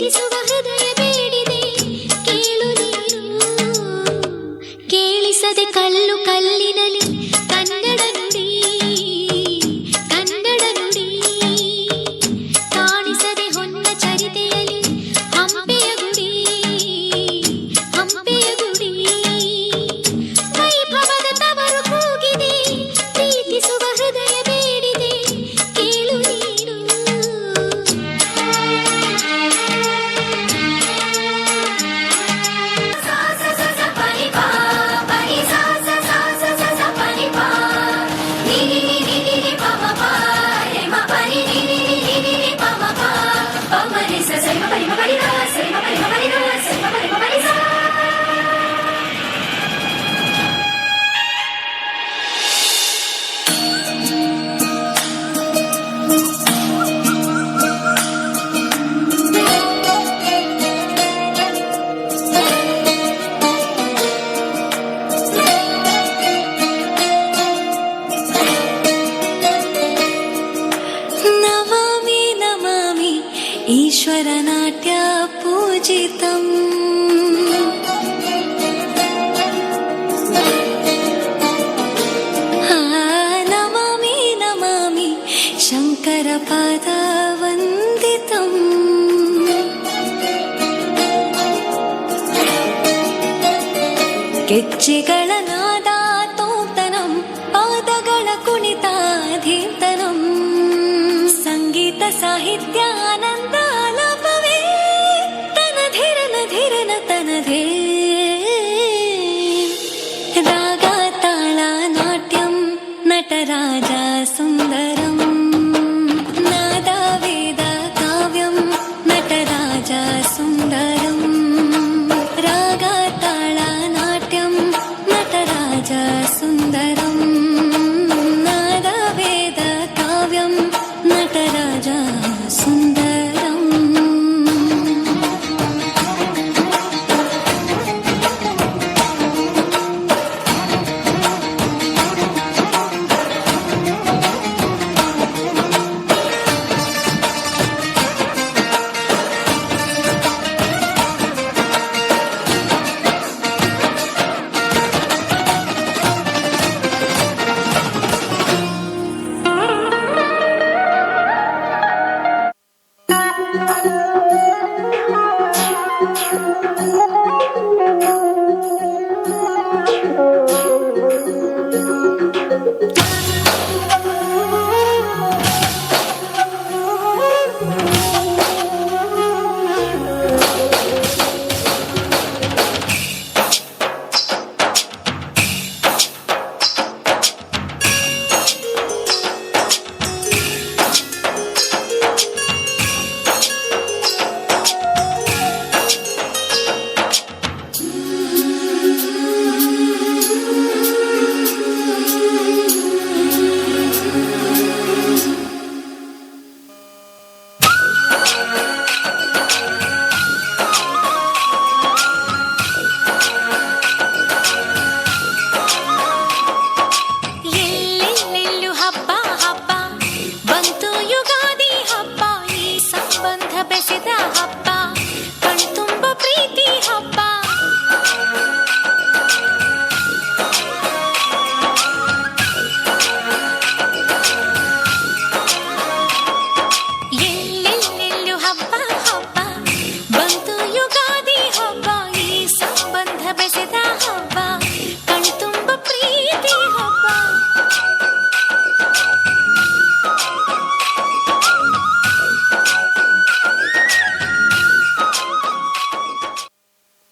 ಪ್ರೀತಿಸುವ ಹೃದಯ ಬೇಡಿದೆ ಕೇಳು ನೀನು. ಕೇಳಿಸದೆ ಕಲ್ಲು ಕಲ್ಲಿನಲಿ ಕನ್ನಡ ನುಡಿ, ಕನ್ನಡ ನುಡಿ. ಕಾಣಿಸದೆ ಹೊನ್ನ ಚರಿತೆಯಲಿ ಹಂಪೆಯ ಗುಡಿ, ಹಂಪೆಯ ಗುಡಿ. ವೈಭವದ ತವರು ಕೂಗಿದೆ ಪ್ರೀತಿಸುವ ಹೃದಯ ಬೇಡಿದೆ ಕೇಳು ನೀನು. ನಮಾಮಿ ನಮಾಮಿ ಈಶ್ವರ ನಾಟ್ಯ ಪೂಜಿತಂ. ನಮಾಮಿ ನಮಾಮಿ ಶಂಕರ ಪಾದ ವಂದಿತಂ. ಗೆಜ್ಜೆಗಳ ನಾದ ತೋಂತನಂ, ಪಾದಗಳ ಕುಣಿತಾಧೀರ್ತನಂ. ಸಂಗೀತ ಸಾಹಿತ್ಯ ಆನಂದ ಆಲಾಪವೇ ತನಧಿರನ ಧಿರನ ತನಧೇ. ರಾಗ ತಾಳ ನಾಟ್ಯಂ ನಟರಾಜ ಸುಂದರಂ. ನಾದ ವೇದ ಕಾವ್ಯಂ ನಟರಾಜ ಸುಂದರಂ. ರಾಗ ತಾಳ ನಾಟ್ಯಂ ನಟರಾಜ ಸುಂದರಂ. ನಾದ ವೇದ ಕಾವ್ಯಂ ನಟರಾಜ ಸುಂದರಂ. ಎಲ್ಲೆಲ್ಲೆಲ್ಲೂ ಹಬ್ಬ ಹಬ್ಬ ಬಂತು ಯುಗಾದಿ ಹಬ್ಬ. ಈ ಸಂಬಂಧ ಬೆಸೆದ ಹಬ್ಬ, ಕಣ್ತುಂಬ ಪ್ರೀತಿ ಹಬ್ಬ. ಎಲ್ಲೆಲ್ಲೆಲ್ಲೂ ಹಬ್ಬ ಹಬ್ಬ ಬಂತು ಯುಗಾದಿ ಹಬ್ಬ. ಈ ಸಂಬಂಧ ಬೆಸೆದ ಹಬ್ಬ,